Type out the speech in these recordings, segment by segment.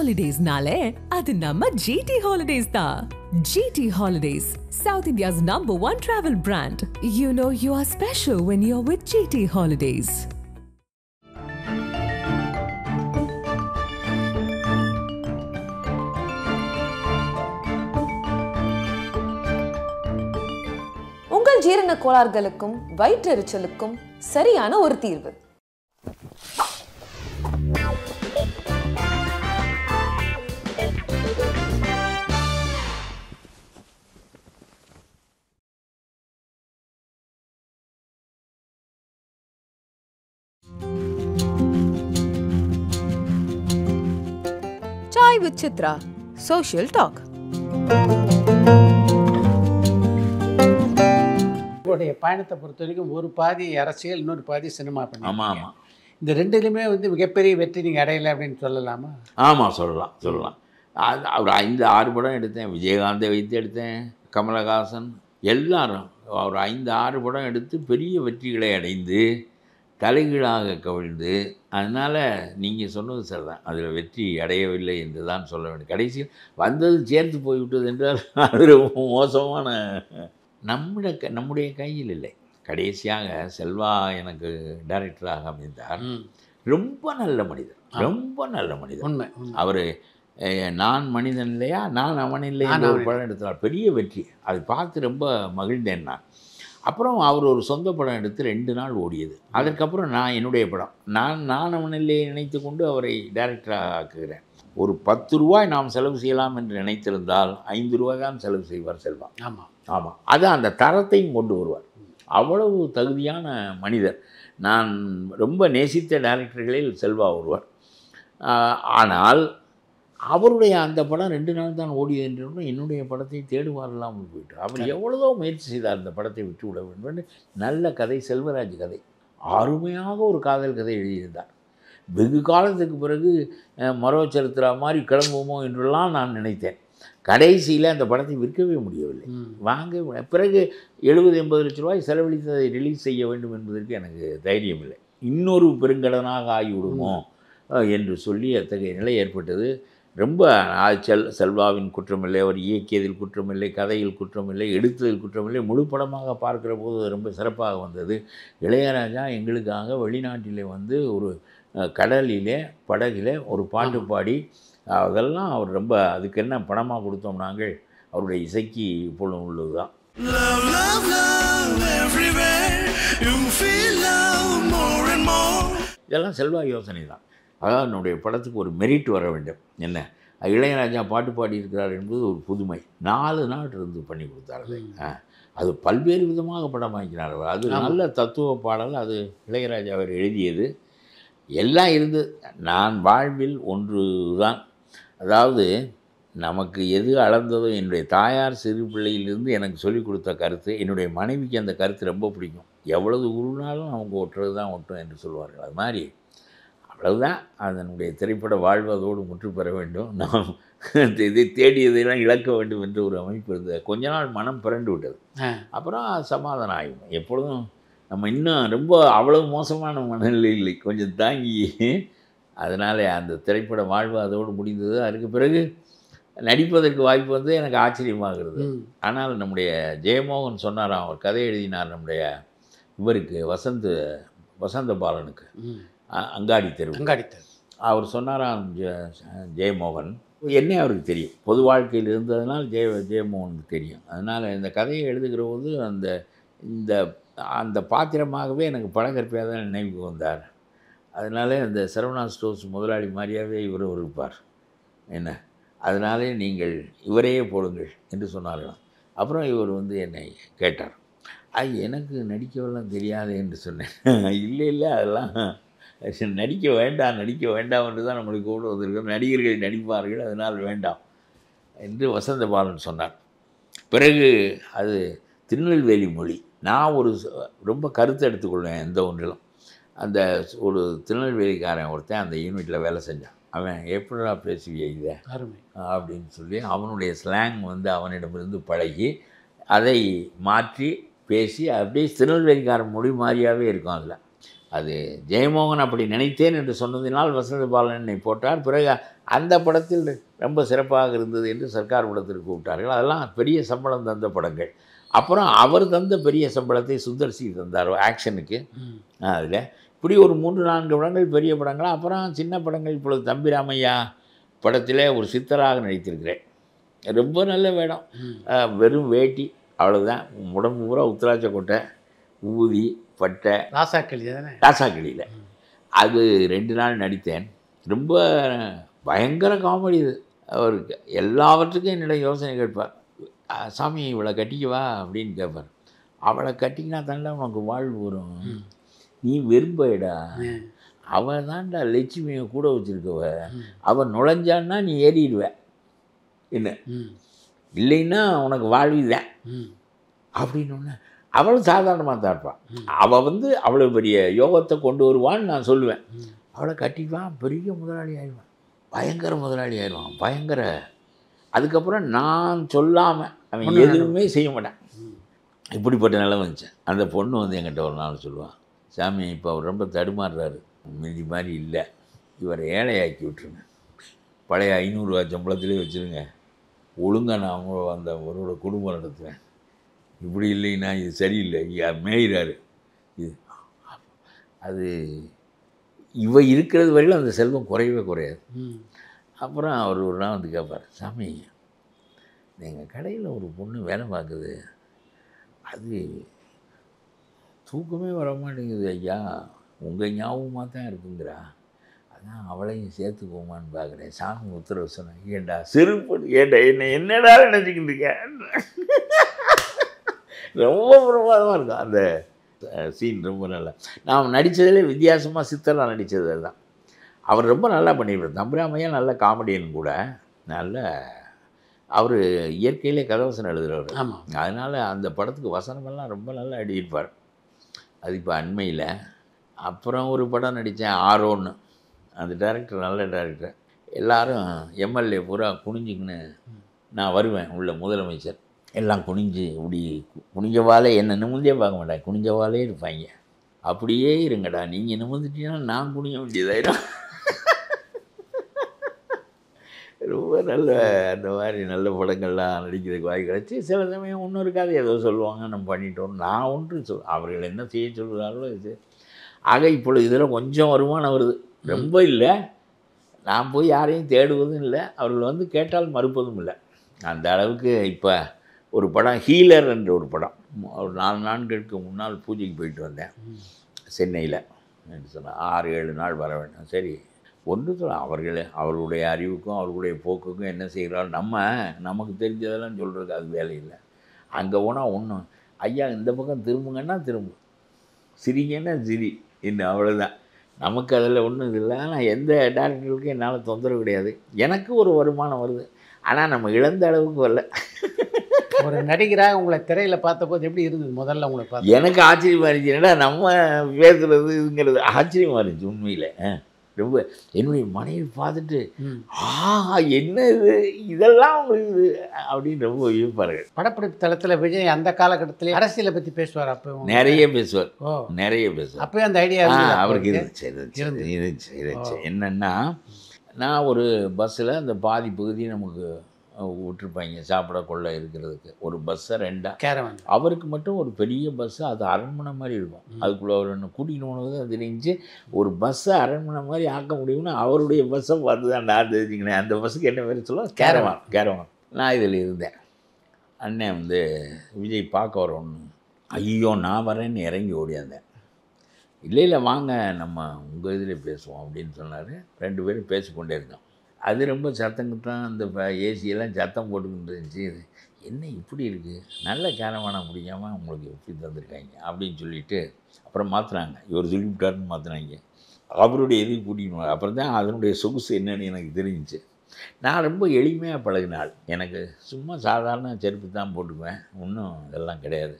Holidays-nale, adu namma GT Holidays da. GT Holidays, South India's #1 travel brand. You know you are special when you're with GT Holidays. உங்கள் ஜீரண கோளாறுகளுக்கும் வயிற்றெரிச்சலுக்கும் சரியான ஒரு தீர்வு. Chai with Chitra, Social Talk. உங்களுடைய பயணத்தை பொறுத்த வரைக்கும் ஒரு பாதி அரசியல், இன்னொரு பாதி சினிமா பண்ணி. ஆமாம் ஆமாம். இந்த ரெண்டுலையுமே வந்து மிகப்பெரிய வெற்றி நீங்கள் அடையலை அப்படின்னு சொல்லலாமா? ஆமாம், சொல்லலாம். அவர் 5-6 படம் எடுத்தேன். விஜயகாந்தை வைத்து எடுத்தேன், கமலஹாசன், எல்லாரும் ஒரு 5-6 படம் எடுத்து பெரிய வெற்றிகளை அடைந்து தலைகீழாக கவிழ்ந்து, அதனால் நீங்கள் சொன்னது சரிதான், அதில் வெற்றி அடையவில்லை என்று தான் சொல்ல வேண்டும். கடைசியில் வந்தது சேர்த்து போய்விட்டது என்றால் அது ரொம்ப மோசமான. நம்முடைய கையில் இல்லை. கடைசியாக செல்வா எனக்கு டைரக்டராக அமைந்தார். ரொம்ப நல்ல மனிதர். உண்மை. அவர் நான் மனிதன் இல்லையா, நான் அவன் இல்லையா ஒரு படம் எடுத்தார், பெரிய வெற்றி. அதை பார்த்து ரொம்ப மகிழ்ந்தேன் நான். அப்புறம் அவர் ஒரு சொந்த படம் எடுத்து 2 நாள் ஓடியது. அதற்கப்புறம் நான் என்னுடைய படம் நான் அவன் இல்லையை நினைத்து கொண்டு அவரை டைரக்டராக ஆக்குகிறேன். ஒரு 10 ரூபாய் நாம் செலவு செய்யலாம் என்று நினைத்திருந்தால் 5 ரூபாய் தான் செலவு செய்வார் செல்வா. ஆமாம். அது அந்த தரத்தையும் கொண்டு வருவார். அவ்வளவு தகுதியான மனிதர். நான் ரொம்ப நேசித்த டைரக்டர்களில் செல்வா ஒருவர். ஆனால் அவருடைய அந்த படம் 2 நாள் தான் ஓடியது என்று என்னுடைய படத்தை தேடுவாரெல்லாமல் போயிட்டு அவர் எவ்வளவோ முயற்சி செய்தார் இந்த படத்தை விட்டு விட வேண்டும் என்று. நல்ல கதை, செல்வராஜ் கதை, அருமையாக ஒரு காதல் கதை எழுதியிருந்தார். வெகு காலத்துக்கு பிறகு மரோ சரித்திரா மாதிரி கிளம்புவோமோ என்றெல்லாம் நான் நினைத்தேன். கடைசியில் அந்த படத்தை விற்கவே முடியவில்லை. பிறகு 70-80 லட்ச ரூபாய் செலவழித்ததை ரிலீஸ் செய்ய வேண்டும் என்பதற்கு எனக்கு தைரியம் இல்லை. இன்னொரு பெருங்கடனாக ஆகிவிடுமோ என்று சொல்லி அத்தகைய நிலை ஏற்பட்டது. ரொம்ப செல்வாவின் குற்றமில்லை, அவர் இயக்கியதில் குற்றமில்லை, கதையில் குற்றமில்லை, எடுத்ததில் குற்றமில்லை. முழு படமாக பார்க்குற போது ரொம்ப சிறப்பாக வந்தது. இளையராஜா எங்களுக்காக வெளிநாட்டிலே வந்து ஒரு கடலிலே படகிலே ஒரு பாட்டு பாடி, அதெல்லாம் அவர் ரொம்ப, அதுக்கு என்ன பணமாக கொடுத்தோம் நாங்கள், அவருடைய இசைக்கு இப்பொழுதும் உள்ளது தான். இதெல்லாம் செல்வா யோசனை தான். அதாவது என்னுடைய படத்துக்கு ஒரு மெரிட் வர வேண்டும். என்ன, இளையராஜா பாட்டு பாடியிருக்கிறார் என்பது ஒரு புதுமை. 4 நாள் இருந்து பண்ணி கொடுத்தார்கள். அது பல்வேறு விதமாக படமாக்கினார். அது நல்ல தத்துவ பாடல். அது இளையராஜா அவர் எழுதியது. எல்லாம் இருந்து நான் வாழ்வில் ஒன்று தான், அதாவது நமக்கு எது அளந்ததோ, என்னுடைய தாயார் சிறு பிள்ளையிலிருந்து எனக்கு சொல்லிக் கொடுத்த கருத்து, என்னுடைய மனைவிக்கு அந்த கருத்து ரொம்ப பிடிக்கும். எவ்வளவு உருனாலும் அவங்க ஒட்டுறது தான் ஒட்டும் என்று சொல்வார்கள். அது மாதிரி அவ்வளவுதான். அதனுடைய திரைப்பட வாழ்வு அதோடு முற்று பெற வேண்டும். நாம் இதை தேடியதையெல்லாம் இழக்க வேண்டும் என்று ஒரு அமைப்பு இருந்தது. கொஞ்ச நாள் மனம் பிறண்டு விட்டது. அப்புறம் சமாதானம் ஆகும். எப்பொழுதும் நம்ம இன்னும் ரொம்ப அவ்வளவு மோசமான மனநிலை இல்லை, கொஞ்சம் தாங்கி. அதனால் அந்த திரைப்பட வாழ்வு அதோடு முடிந்தது. அதுக்கு பிறகு நடிப்பதற்கு வாய்ப்பு வந்து எனக்கு ஆச்சரியமாகிறது. ஆனால் நம்முடைய ஜெயமோகன் சொன்னாராம், அவர் கதை எழுதினார் நம்முடைய இவருக்கு, வசந்த பாலனுக்கு, அங்காடி தெரு. அவர் சொன்னாராம், ஜெயமோகன் என்னை அவருக்கு தெரியும், பொது வாழ்க்கையில் இருந்ததுனால் ஜெயமோகனுக்கு தெரியும். அதனால் இந்த கதையை எழுதுகிற போது அந்த பாத்திரமாகவே எனக்கு படகற்பியாக தான் நினைவுக்கு வந்தார். அதனாலே அந்த சரவணா ஸ்டோர்ஸ் முதலாளி மாதிரியாகவே இவர் இருப்பார். என்ன, அதனாலே நீங்கள் இவரையே போடுங்கள் என்று சொன்னார்களாம். அப்புறம் இவர் வந்து என்னை கேட்டார், எனக்கு நடிக்கவெல்லாம் தெரியாது என்று சொன்னேன். இல்லை அதெல்லாம் நடிக்க வேண்டாம் என்று தான் நம்மளுக்கு கூட வந்திருக்கோம், நடிகர்கள் நடிப்பார்கள், அதனால் வேண்டாம் என்று வசந்த பாலன் சொன்னார். பிறகு அது திருநெல்வேலி மொழி. நான் ரொம்ப கருத்து எடுத்துக்கொள்வேன் எந்த ஒன்றிலும். அந்த ஒரு திருநெல்வேலிக்காரன் ஒருத்தன் அந்த யூனிட்டில் வேலை செஞ்சான். அவன் எப்படா பேசுவிய இதை அப்படின்னு சொல்லி அவனுடைய ஸ்லாங் வந்து அவனிடமிருந்து பழகி அதை மாற்றி பேசி அப்படியே திருநெல்வேலிக்காரன் மொழி மாதிரியாகவே இருக்கும். அது ஜெயமோகன் அப்படி நினைத்தேன் என்று சொன்னதினால் வசந்த பாலன் என்னை போட்டார். பிறகு அந்த படத்தில் ரொம்ப சிறப்பாக இருந்தது என்று சர்க்கார் படத்திற்கு கூப்பிட்டார்கள். அதெல்லாம் பெரிய சம்பளம் தந்த படங்கள். அப்புறம் அவர் தந்த பெரிய சம்பளத்தை சுந்தர் சி தந்தார் ஆக்ஷனுக்கு. அதில் இப்படி ஒரு 3-4 படங்கள் பெரிய படங்கள். அப்புறம் சின்ன படங்கள். இப்பொழுது தம்பிராமையா படத்தில் ஒரு சித்தராக நடித்திருக்கிறேன். ரொம்ப நல்ல வேடம். வெறும் வேட்டி, அவ்வளோதான். உடம்பு பூரா உத்திராட்ச கொட்டை, ஊதி, பட்டை. ராசாக்களி தானே? ராசாக்களியில் அது 2 நாள் நடித்தேன். ரொம்ப பயங்கர காமெடி இது. அவருக்கு எல்லாவற்றுக்கும் என்னிடம் யோசனை கேட்பார். சாமி இவளை கட்டிக்கவா அப்படின்னு கேட்பார். அவளை கட்டிக்கினா தாண்டா உனக்கு வாழ்வு வரும், நீ விரும்படா, அவள் தான்டா லட்சுமியை கூட வச்சுருக்கவ, அவள் நுழைஞ்சான்னா நீ ஏறிடுவ, என்ன இல்லைன்னா உனக்கு வாழ்வுதான் அப்படின்னு. அவளும் சாதாரணமாக தான் இருப்பாள். அவள் அவ்வளோ பெரிய யோகத்தை கொண்டு வருவான்னு நான் சொல்லுவேன். அவளை கட்டிக்குவான், பெரிய முதலாளி ஆயிடுவான், பயங்கர முதலாளி ஆயிடுவான், பயங்கர. அதுக்கப்புறம் நான் சொல்லாமல் அவன் எதுவுமே செய்ய மாட்டான். இப்படிப்பட்ட நிலை வந்துச்சு. அந்த பொண்ணு என்கிட்ட ஒரு நாள் சொல்லுவான், சாமி இப்போ அவர் ரொம்ப தடுமாறுறாரு, மீதி மாதிரி இல்லை, இவரை ஏழையாக்கி விட்டுருங்க, பழைய 500 ரூபா சம்பளத்திலே வச்சுருங்க, ஒழுங்காக நான் அவங்க அந்த அவரோட குடும்பம் நடத்துவேன், இப்படி இல்லைன்னா இது சரியில்லை, மேயிறாரு இது. அது இவ இருக்கிறது வரையிலும் அந்த செல்வம் குறையவே குறையாது. அப்புறம் அவர் ஒரு நாள் கேட்பார், சாமி எங்கள் கடையில் ஒரு பொண்ணு வேலை பார்க்குது, அது தூக்கமே வர மாட்டேங்குது ஐயா, உங்கள் ஞாபகமாக தான் இருக்குங்கிறா, அதான் அவளையும் சேர்த்துக்கோமான்னு பார்க்குறேன், சாமி உத்தரவு சொன்னேன். ஏண்டா செருப்பு, ஏண்டா என்னடா நினச்சிக்கிட்டு இருக்கேன். ரொம்ப பிரமாதமாக இருக்கும் அந்த சீன். ரொம்ப நல்லா. நான் நடித்ததிலே வித்தியாசமாக சித்தராக நடித்தது அதுதான். அவர் ரொம்ப நல்லா பண்ணியிருப்பார். தம்பிராமையா நல்ல காமெடியன் கூட. நல்ல அவர் இயற்கையிலே கதவசனம் எழுதுகிறவர். ஆமாம். அதனால் அந்த படத்துக்கு வசனமெல்லாம் ரொம்ப நல்லா எழுதியிருப்பார். அது இப்போ அண்மையில். அப்புறம் ஒரு படம் நடித்தேன், ஆரோன்னு. அந்த டைரக்டர் நல்ல டைரக்டர். எல்லோரும் எம்எல்ஏ பூரா குனிஞ்சிக்கின்னு நான் வருவேன் உள்ள, முதலமைச்சர் எல்லாம் குனிஞ்சு இப்படி குனிஞ்சவாலே என்னை நிமிந்தே பார்க்க மாட்டேன், குனிஞ்சவாலே இருப்பாங்க. அப்படியே இருங்கடா, நீங்கள் நிமிந்துட்டீங்கன்னா நான் குனிய வேண்டியதாயிடும். ரொம்ப நல்ல அந்த மாதிரி நல்ல படங்கள்லாம் நடிக்கிறதுக்கு வாய் கிடச்சி. சில சமயம் இன்னொரு கதை ஏதோ சொல்லுவாங்க, நம்ம பண்ணிட்டோம். நான் ஒன்று அவர்கள் என்ன செய்ய சொல்கிறார்களோ இது. ஆக இப்பொழுது இதில் கொஞ்சம் வருமானம் வருது, ரொம்ப இல்லை. நான் போய் யாரையும் தேடுவதும் இல்லை, அவர்கள் கேட்டால் மறுப்பதும் இல்லை. அந்த அளவுக்கு இப்போ ஒரு படம் ஹீலர் என்ற ஒரு படம், ஒரு 4 நாட்களுக்கு முன்னால் பூஜைக்கு போயிட்டு வந்தேன் சென்னையில். சொன்னேன் 6-7 நாள் வர வேண்டும். சரி, ஒன்று சொல்ல அவர்களுடைய அறிவுக்கும் அவர்களுடைய போக்குக்கும் என்ன செய்கிறாள், நமக்கு தெரிஞ்சதெல்லாம் சொல்கிறதுக்கு அது வேலை இல்லை. அங்கே போனால் ஒன்றும், ஐயா இந்த பக்கம் திரும்புங்கன்னா திரும்பு, சிரிங்கன்னா சிரி, இன்னும் அவ்வளோதான். நமக்கு அதில் ஒன்றும் இது இல்லை. ஆனால் எந்த டேரக்டர்களுக்கும் என்னால் தொந்தரவு கிடையாது. எனக்கு ஒரு வருமானம் வருது, ஆனால் நம்ம இழந்த அளவுக்கு வரல. ஒரு நடிகராக உங்களை திரையில் பார்த்தபோது எப்படி இருந்தது முதல்ல உங்களை பார்த்து? எனக்கு ஆச்சரியமாக இருந்துச்சு. என்னடா நம்ம பேசுகிறதுங்கிறது ஆச்சரியமாக இருந்துச்சு உண்மையில். ரொம்ப என்னுடைய மனைவி பார்த்துட்டு என்ன இது, இதெல்லாம் உங்களுக்கு அப்படின்னு ரொம்ப வியப்பார்கள். படப்பிடிப்பு தளத்தில் விஜய் அந்த காலகட்டத்திலே அரசியலை பற்றி பேசுவார். அப்போ நிறைய பேசுவார், நிறைய பேசுவார். அப்போயே அந்த ஐடியா அவருக்கு இருந்துச்சு. என்னென்னா, நான் ஒரு பஸ்ஸில் அந்த பாதி பகுதி நமக்கு விட்டுருப்பாங்க சாப்பிட கொள்ள இருக்கிறதுக்கு. ஒரு பஸ்ஸை 2 கேரவன். அவருக்கு மட்டும் ஒரு பெரிய பஸ்ஸு, அது அரண்மனை மாதிரி இருக்கும். அதுக்குள்ளே அவர் என்ன கூட்டிகிட்டு போனது தான் தெரிஞ்சு. ஒரு பஸ்ஸை அரண்மனை மாதிரி ஆக்க முடியும்னா அவருடைய பஸ்ஸை பார்த்து தான் நான் தெரிஞ்சுக்கினேன். அந்த பஸ்ஸுக்கு என்ன பேர் சொல்லுவோம், கேரவான். நான் இதில் இருந்தேன். அண்ணன் விஜய் பார்க்க வரணும்னு, ஐயோ நான் வரேன்னு இறங்கி ஓடியாந்தேன். இல்லை வாங்க நம்ம உங்கள் இதில் பேசுவோம் அப்படின்னு சொன்னார். 2 பேரும் பேசிக்கொண்டே இருந்தோம். அது ரொம்ப சத்தங்கிட்டான், அந்த ஏசியெல்லாம் சத்தம் போட்டுக்கிட்டு இருந்துச்சு. என்ன இப்படி இருக்குது, நல்ல கேரவானா முடியாமல் உங்களுக்கு எப்படி தந்திருக்காங்க அப்படின்னு சொல்லிவிட்டு அப்புறம் மாற்றுறாங்க. இவர் சொல்லிவிட்டாருன்னு மாற்றுறாங்க. அவருடைய இது கூட்டிக்கணும். அப்புறம் தான் அதனுடைய சொகுசு என்னன்னு எனக்கு தெரிஞ்சிச்சு. நான் ரொம்ப எளிமையாக பழகினாள். எனக்கு சும்மா சாதாரண செருப்பு தான் போட்டுக்குவேன், ஒன்றும் இதெல்லாம் கிடையாது.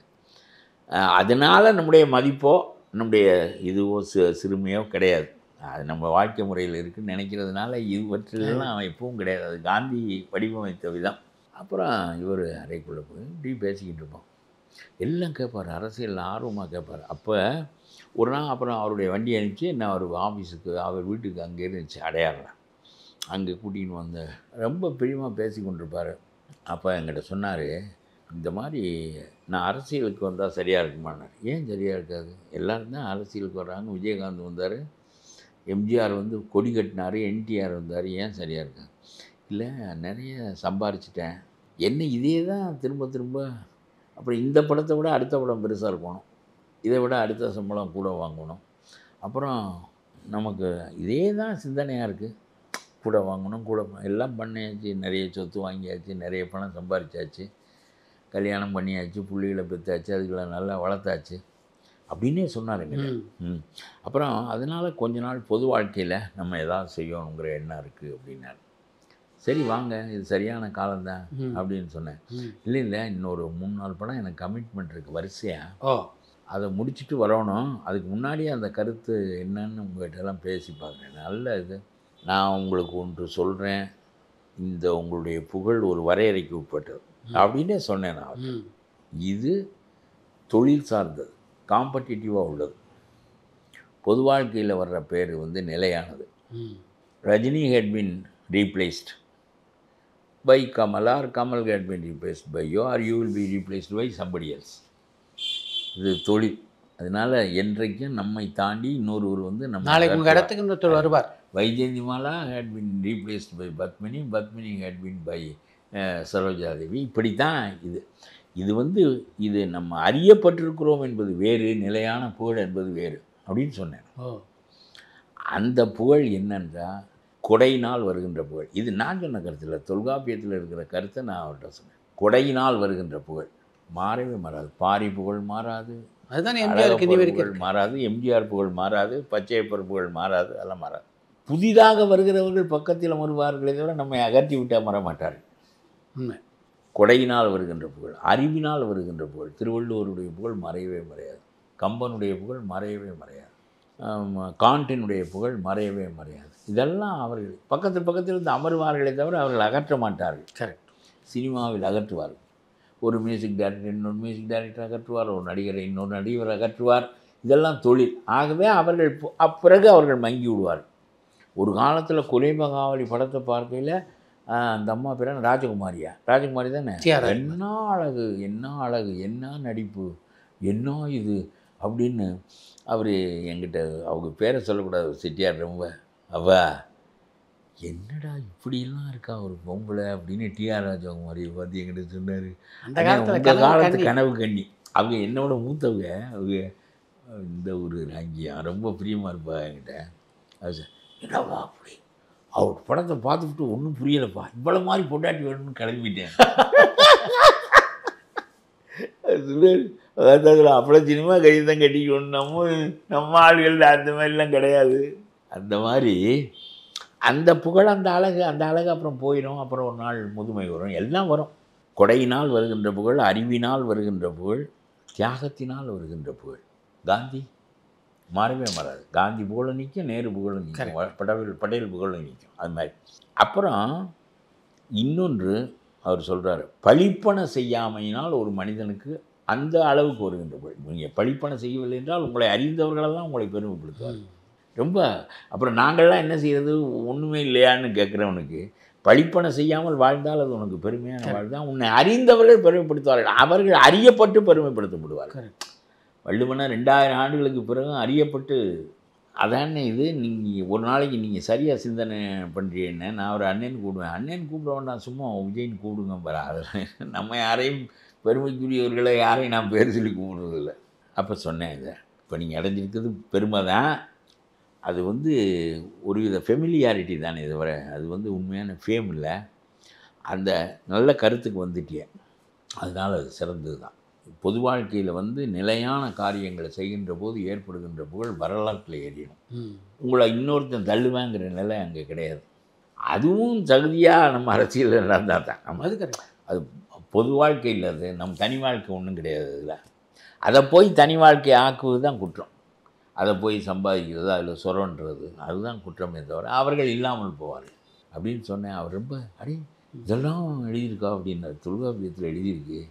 அதனால் நம்முடைய மதிப்போ நம்முடைய இதுவோ சிறுமையோ கிடையாது. அது நம்ம வாழ்க்கை முறையில் இருக்குதுன்னு நினைக்கிறதுனால இவற்றிலெல்லாம் எப்பவும் கிடையாது. அது காந்தி வடிவமைத்த விதம். அப்புறம் இவர் அறைக்குள்ளே போய் இப்படி பேசிக்கிட்டு இருப்போம். எல்லாம் கேட்பார், அரசியலில் ஆர்வமாக கேட்பார். அப்போ ஒரு நாள் அப்புறம் அவருடைய வண்டி அனுப்பிச்சு என்ன அவர் ஆஃபீஸுக்கு அவர் வீட்டுக்கு அங்கே இருந்துச்சு அடையாறில், அங்கே கூட்டின்னு வந்து ரொம்ப பிரியமாக பேசி கொண்டிருப்பார். அப்போ என்கிட்ட சொன்னார், இந்த மாதிரி நான் அரசியலுக்கு வந்தால் சரியாக இருக்குமான்னார். ஏன் சரியாக இருக்காது? எல்லோரும் தான் அரசியலுக்கு வர்றாங்க. விஜயகாந்த் வந்தார், எம்ஜிஆர் வந்து கொடி கட்டினார், என்டிஆர் வந்தார், ஏன் சரியாக இருக்காது? இல்லை, நிறைய சம்பாரிச்சிட்டேன், என்ன இதே தான் திரும்ப திரும்ப, அப்புறம் இந்த படத்தை விட அடுத்த படம் பெருசாக இருக்கணும், இதை விட அடுத்த சம்பளம் கூட வாங்கணும், அப்புறம் நமக்கு இதே தான் சிந்தனையாக இருக்குது, கூட வாங்கணும் கூட எல்லாம் பண்ணியாச்சு, நிறைய சொத்து வாங்கியாச்சு, நிறைய பணம் சம்பாரிச்சாச்சு, கல்யாணம் பண்ணியாச்சு, புள்ளிகளை பெற்றாச்சு, அதுகளை நல்லா வளர்த்தாச்சு அப்படின்னே சொன்னாருங்க. அப்புறம் அதனால் கொஞ்ச நாள் பொது வாழ்க்கையில் நம்ம எதாவது செய்யணுங்கிற எண்ணம் இருக்குது அப்படின்னாரு. சரி வாங்க, இது சரியான காலம்தான் அப்படின்னு சொன்னேன். இல்லை இல்லை, இன்னொரு 3-4 படம் எனக்கு கமிட்மெண்ட் இருக்குது வரிசையாக, அதை முடிச்சுட்டு வரணும், அதுக்கு முன்னாடியே அந்த கருத்து என்னன்னு உங்கள்கிட்டலாம் பேசி பார்க்குறேன். நல்ல இது, நான் உங்களுக்கு ஒன்று சொல்கிறேன், இந்த உங்களுடைய புகழ் ஒரு வரையறைக்கு உட்பட்டது அப்படின்னே சொன்னேன் நான். இது தொழில் சார்ந்தது, காம்படிட்டிவாக உள்ளது, பொது வாழ்க்கையில் வர்ற பேர் வந்து நிலையானது. Rajini had been replaced by Kamal, or Kamal had been replaced by you, or you will be replaced by somebody else. இது தொழில், அதனால் என்றைக்கும் நம்மை தாண்டி இன்னொருவர் வந்து நம்ம நாளைக்கு உங்கள் இடத்துக்கு இன்னொருத்தர் வருவார். Vyjayanthimala had been replaced by Padmini, Padmini had been by Sarojadevi. இப்படி தான் இது. இது வந்து இது நம்ம அறியப்பட்டிருக்கிறோம் என்பது வேறு, நிலையான புகழ் என்பது வேறு அப்படின்னு சொன்னேன். அந்த புகழ் என்னென்றால் கொடையினால் வருகின்ற புகழ். இது நான் சொன்ன கருத்து இல்லை, தொல்காப்பியத்தில் இருக்கிற கருத்தை நான் அவர்கிட்ட சொன்னேன். கொடையினால் வருகின்ற புகழ் மாறவே மாறாது. பாரி புகழ் மாறாது, அதுதான் புகழ் மாறாது, எம்ஜிஆர் புகழ் மாறாது, பச்சையப்பர் புகழ் மாறாது, அதெல்லாம் மாறாது. புதிதாக வருகிறவர்கள் பக்கத்தில் வருவார்களே தவிர நம்மை அகற்றி விட்டால் மறமாட்டார்கள். உண்மை. கொடையினால் வருகின்ற புகழ், அறிவினால் வருகின்ற புகழ். திருவள்ளுவருடைய புகழ் மறையவே மறையாது, கம்பனுடைய புகழ் மறையவே மறையாது, காண்டினுடைய புகழ் மறையவே மறையாது. இதெல்லாம் அவர்கள் பக்கத்தில் இருந்து அமர்வார்களே தவிர அவர்கள் அகற்ற மாட்டார்கள். கரெக்ட். சினிமாவில் அகற்றுவார்கள். ஒரு மியூசிக் டைரக்டர் இன்னொரு மியூசிக் டைரக்டர் அகற்றுவார், ஒரு நடிகரை இன்னொரு நடிகர் அகற்றுவார். இதெல்லாம் தொழில். ஆகவே அவர்கள் பிறகு அவர்கள் மங்கி விடுவார்கள். ஒரு காலத்தில் குலைமகாவலி படத்தை பார்க்கையில் அந்த அம்மா பேர் ராஜகுமாரி தானே, என்ன அழகு, என்ன அழகு, என்ன நடிப்பு, என்ன இது அப்படின்னு அவர் என்கிட்ட, அவங்க பேரை சொல்லக்கூடாது, செட்டியார் ரொம்ப, அவா என்னடா இப்படிலாம் இருக்கா ஒரு பொம்பளை அப்படின்னு டிஆர் ராஜகுமாரியை பார்த்து என்கிட்ட சொன்னார். அந்த காலத்து கனவு கண்ணி. அவங்க என்னோட மூத்தவங்க, அவங்க இந்த ஒரு ராங்கியா ரொம்ப பிரியமாக இருப்பா என்கிட்ட. அது என்னவா அப்படி அவர் படத்தை பார்த்துக்கிட்டு ஒன்றும் புரியலைப்பா, இவ்வளோ மாதிரி பொண்டாட்டி வேணும்னு கிளம்பிட்டேன். அதாவது அப்புறம் சினிமா கை தான் கட்டிக்கணும், நம்ம ஆள்கள் அந்த மாதிரிலாம் கிடையாது. அந்த மாதிரி அந்த புகழ், அந்த அழகு அப்புறம் போயிடும். அப்புறம் ஒரு நாள் முதுமை வரும், எல்லாம் வரும். கொடையினால் வருகின்ற புகழ், அறிவினால் வருகின்ற புகழ், தியாகத்தினால் வருகின்ற புகழ். காந்தி மாறவே மாறாது. காந்தி புகழும் நிற்கும், நேரு புகழும் நிற்கும், பட்டேல் புகழும் நிற்கும். அது மாதிரி. அப்புறம் இன்னொன்று அவர் சொல்கிறார், பழிப்பன செய்யாமையினால் ஒரு மனிதனுக்கு அந்த அளவுக்கு வருகின்ற புகழ். நீங்கள் பழிப்பன செய்யவில்லை என்றால் உங்களை அறிந்தவர்களெல்லாம் உங்களை பெருமைப்படுத்துவார். ரொம்ப. அப்புறம் நாங்கள்லாம் என்ன செய்கிறது, ஒன்றுமே இல்லையான்னு கேட்குறவனுக்கு பழிப்பன செய்யாமல் வாழ்ந்தால் அது உனக்கு பெருமையான வாழ்தான். உன்னை அறிந்தவர்கள் பெருமைப்படுத்துவார்கள், அவர்கள் அறியப்பட்டு பெருமைப்படுத்தப்படுவார்கள். வள்ளுவனா 2000 ஆண்டுகளுக்கு பிறகு அறியப்பட்டு, அதானே இது. நீங்கள் ஒரு நாளைக்கு நீங்கள் சரியாக சிந்தனை பண்ணுறீன்னு நான் ஒரு அண்ணன் கூப்பிடுவேன். அண்ணன் கூப்பிட வேண்டாம், சும்மா விஜய்னு கூப்பிடுங்க பாரு. அதில் நம்ம யாரையும் பெருமைக்குரியவர்களை யாரையும் நான் பேர் சொல்லி கூப்பிடுறதில்ல. அப்போ சொன்னேன், இதை இப்போ நீங்கள் அடைஞ்சிருக்கிறது பெருமை தான், அது வந்து ஒருவித ஃபெமிலியாரிட்டி தானே, இது வர அது வந்து உண்மையான ஃபேம் இல்லை. அந்த நல்ல கருத்துக்கு வந்துட்டியே, அதனால் அது சிறந்தது தான். பொது வாழ்க்கையில் வந்து நிலையான காரியங்களை செய்கின்ற போது ஏற்படுகின்ற புகழ் வரலாற்றில் ஏறிடும். உங்களை இன்னொருத்தன் தள்ளுவேங்கிற நிலை அங்கே கிடையாது. அதுவும் தகுதியாக நம்ம அரசியலில் நடந்தால் தான் நம்ம அது பொது வாழ்க்கையில், அது நம்ம தனி வாழ்க்கை ஒன்றும் கிடையாது. அதில் அதை போய் தனி வாழ்க்கையை ஆக்குவது தான் குற்றம். அதை போய் சம்பாதிக்கிறது, அதில் சொரன்றது, அதுதான் குற்றமே தவிர அவர்கள் இல்லாமல் போவார்கள் அப்படின்னு சொன்னேன். அவர் ரொம்ப இதெல்லாம் எழுதியிருக்கா அப்படின்னாரு. தொல்காப்பியத்தில் எழுதியிருக்கு,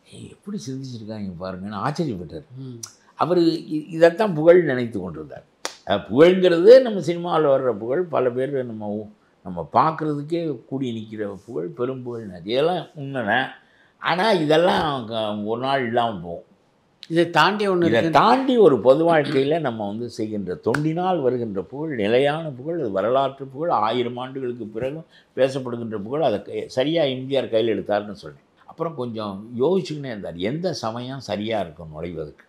எப்படி சிந்திச்சிருக்காங்க பாருங்கன்னு ஆச்சரியப்பட்டார். அவர் இதைத்தான் புகழ் நினைத்து கொண்டிருந்தார். புகழ்ங்கிறது நம்ம சினிமாவில் வர்ற புகழ், பல பேர் நம்ம பார்க்குறதுக்கே கூடி நிற்கிற புகழ், பெரும் புகழ், இதெல்லாம் உண்மைண்ணே. ஆனால் இதெல்லாம் ஒரு நாள் இல்லாமல் போகும். இதை தாண்டி இதை தாண்டி ஒரு பொது வாழ்க்கையில் நம்ம வந்து செய்கின்ற தொண்டினால் வருகின்ற புகழ் நிலையான புகழ், அது வரலாற்று புகழ், 1000 ஆண்டுகளுக்கு பிறகும் பேசப்படுகின்ற புகழ். அதை சரியாக எம்ஜிஆர் கையில் எடுத்தார்னு சொன்னேன். அப்புறம் கொஞ்சம் யோசிச்சுக்கினே இருந்தார், எந்த சமயம் சரியாக இருக்கும் நுழைவதற்கு.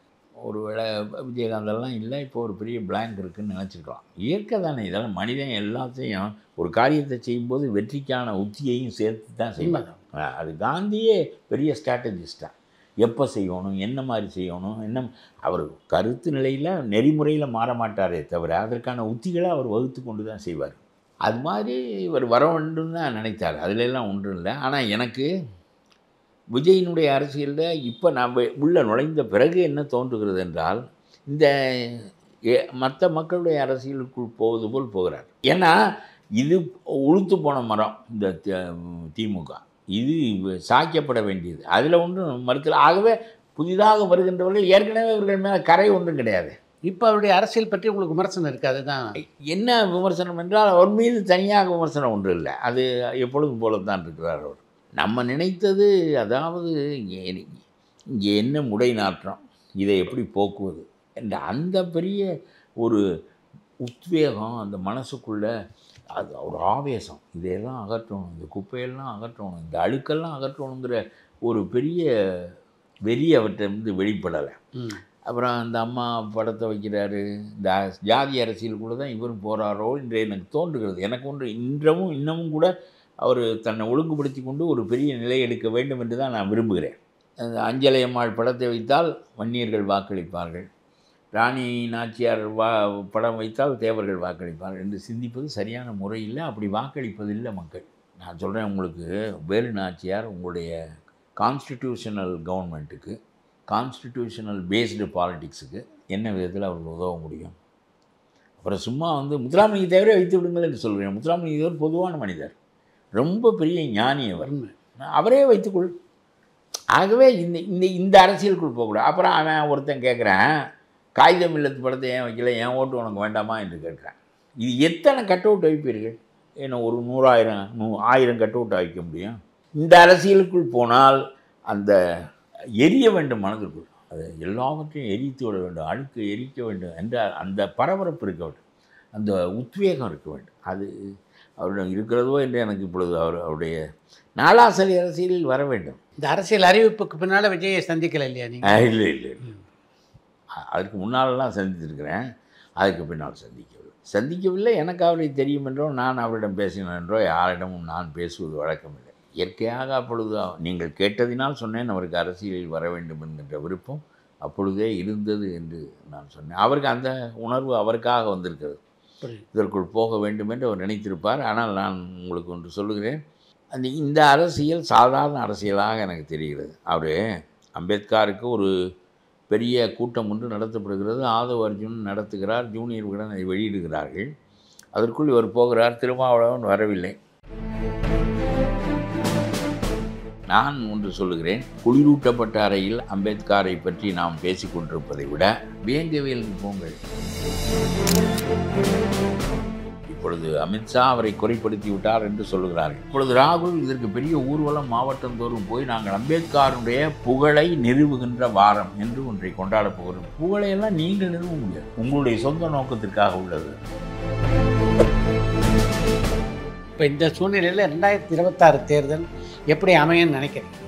ஒரு வேளை விஜயகாந்தெல்லாம் இல்லை, இப்போ ஒரு பெரிய பிளாங்க் இருக்குதுன்னு நினச்சிருக்கலாம். இயற்கை தானே இதெல்லாம். மனிதன் எல்லாத்தையும் ஒரு காரியத்தை செய்யும்போது வெற்றிக்கான உத்தியையும் சேர்த்து தான் செய்வாங்க. அது காந்தியே பெரிய ஸ்ட்ராட்டஜிஸ்டாக எப்போ செய்யணும், என்ன மாதிரி செய்யணும், என்ன அவர் கருத்து நிலையில் நெறிமுறையில் மாற மாட்டாரே தவிர அதற்கான உத்திகளை அவர் வகுத்து கொண்டு தான் செய்வார். அது மாதிரி இவர் வர வேண்டும் தான் நினைத்தார். அதிலெல்லாம் ஒன்றும் இல்லை. ஆனால் எனக்கு விஜயினுடைய அரசியலில் இப்போ நாம் உள்ள நுழைந்த பிறகு என்ன தோன்றுகிறது என்றால், இந்த மற்ற மக்களுடைய அரசியலுக்குள் போவது போல் போகிறார். ஏன்னா இது உளுத்து போன மரம் இந்த திமுக, இது சாய்க்கப்பட வேண்டியது, அதில் ஒன்றும் மறுக்கல. ஆகவே புதிதாக வருகின்றவர்கள் ஏற்கனவே இவர்கள் மேலே கரை ஒன்றும் கிடையாது. இப்போ அவருடைய அரசியல் பற்றி உங்களுக்கு விமர்சனம் இருக்குது. அதுதான் என்ன விமர்சனம் என்றால், அவர் மீது தனியாக விமர்சனம் ஒன்றும் இல்லை. அது எப்பொழுதும் போல தான் இருக்கிறார் அவர். நம்ம நினைத்தது, அதாவது இங்கே என்ன முடை நாற்றம், இதை எப்படி போக்குவது என்ற அந்த பெரிய ஒரு உத்வேகம் அந்த மனசுக்குள்ளே, அது ஒரு ஆவேசம், இதையெல்லாம் அகற்றணும், இந்த குப்பையெல்லாம் அகற்றணும், இந்த அழுக்கெல்லாம் அகற்றணுங்கிற ஒரு பெரிய வெறி அவர்கிட்ட வெளிப்படலை. அப்புறம் அந்த அம்மா படத்தை வைக்கிறாரு. இந்த ஜாதி அரசியலுக்குள்ளே தான் இவரும் போகிறாரோ என்று எனக்கு தோன்றுகிறது. எனக்கு ஒன்று இன்னமும் கூட அவர் தன்னை ஒழுங்குபடுத்தி கொண்டு ஒரு பெரிய நிலை எடுக்க வேண்டும் என்று தான் நான் விரும்புகிறேன். அஞ்சலை அம்மாள் படத்தை வைத்தால் வன்னியர்கள் வாக்களிப்பார்கள், ராணி நாச்சியார் படம் வைத்தால் தேவர்கள் வாக்களிப்பார்கள் என்று சிந்திப்பது சரியான முறையில். அப்படி வாக்களிப்பதில்லை மக்கள். நான் சொல்கிறேன் உங்களுக்கு, வேலு நாச்சியார் உங்களுடைய கான்ஸ்டிடியூஷனல் கவர்மெண்ட்டுக்கு, கான்ஸ்டிடியூஷனல் பேஸ்டு பாலிட்டிக்ஸுக்கு என்ன விதத்தில் அவர்கள் உதவ முடியும்? அப்புறம் சும்மா வந்து முத்துராமலிங்க தேவரே வைத்து விடுங்கள் என்று சொல்கிறேன். முத்துராமலிங்க தேவர் பொதுவான மனிதர், ரொம்ப பெரிய ஞானி அவர், அவரே வைத்துக்கொள். ஆகவே இந்த அரசியலுக்குள் போகக்கூடாது. அப்புறம் அவன் ஒருத்தன் கேட்குறான், காகிதம் இல்லத்து படத்தை ஏன் வைக்கல, ஏன் ஓட்டு உனக்கு வேண்டாமா என்று கேட்குறான். இது எத்தனை கட் அவுட் வைப்பீர்கள்? ஏன்னா ஒரு 1000 கட் அவுட் வைக்க முடியும். இந்த அரசியலுக்குள் போனால் அந்த எரிய வேண்டும் மனதிற்குள், அது எல்லாவற்றையும் எரித்து விட வேண்டும், அழுக்கு எரிக்க வேண்டும் என்ற அந்த பரபரப்பு இருக்க வேண்டும், அந்த உத்வேகம் இருக்க வேண்டும். அது அவரிடம் இருக்கிறதோ என்று எனக்கு இப்பொழுது அவருடைய நாளாசலி அரசியலில் வர வேண்டும். இந்த அரசியல் அறிவிப்புக்கு பின்னால் விஜயை சந்திக்கலை இல்லையா நீங்கள்? இல்லை, அதுக்கு முன்னாலெல்லாம் சந்தித்திருக்கிறேன், அதுக்கு பின்னால் சந்திக்கவில்லை. எனக்கு அவரை தெரியும் என்றோ நான் அவரிடம் பேசினேன் என்றோ யாரிடமும் நான் பேசுவது வழக்கமில்லை. இயற்கையாக அப்பொழுது நீங்கள் கேட்டதினால் சொன்னேன், அவருக்கு அரசியலில் வர வேண்டும் என்கின்ற விருப்பம் அப்பொழுதே இருந்தது என்று நான் சொன்னேன். அவருக்கு அந்த உணர்வு அவருக்காக வந்திருக்கிறது, இதற்குள் போக வேண்டும் என்று அவர் நினைத்திருப்பார். ஆனால் நான் உங்களுக்கு ஒன்று சொல்லுகிறேன், இந்த அரசியல் சாதாரண அரசியலாக எனக்கு தெரிகிறது. அவர் அம்பேத்கருக்கு ஒரு பெரிய கூட்டம் ஒன்று நடத்தப்படுகிறது, ஆதவ அர்ஜுன் நடத்துகிறார், ஜூனியர் விகடன் அதை வெளியிடுகிறார்கள். அதற்குள் இவர் போகிறார், திருமாவளவன் வரவில்லை. நான் ஒன்று சொல்லுகிறேன், குளிரூட்டப்பட்ட அறையில் அம்பேத்கரை பற்றி நாம் பேசிக்கொண்டிருப்பதை விட வேங்கவேலுக்கு போங்கள். இப்பொழுது அமித்ஷா அவரை குறைப்படுத்தி விட்டார் என்று சொல்லுகிறார்கள். இப்பொழுது ராகுல் இதற்கு பெரிய ஊர்வலம் மாவட்டந்தோறும் போய் நாங்கள் அம்பேத்கருடைய புகழை நிறுவுகின்ற வாரம் என்று ஒன்றை கொண்டாடப் போகிறோம். புகழையெல்லாம் நீங்கள் நிறுவ முடியாது, உங்களுடைய சொந்த நோக்கத்திற்காக உள்ளது. இப்போ இந்த சூழ்நிலையில் 2026 தேர்தல் எப்படி அமையன்னு நினைக்கிறீங்க?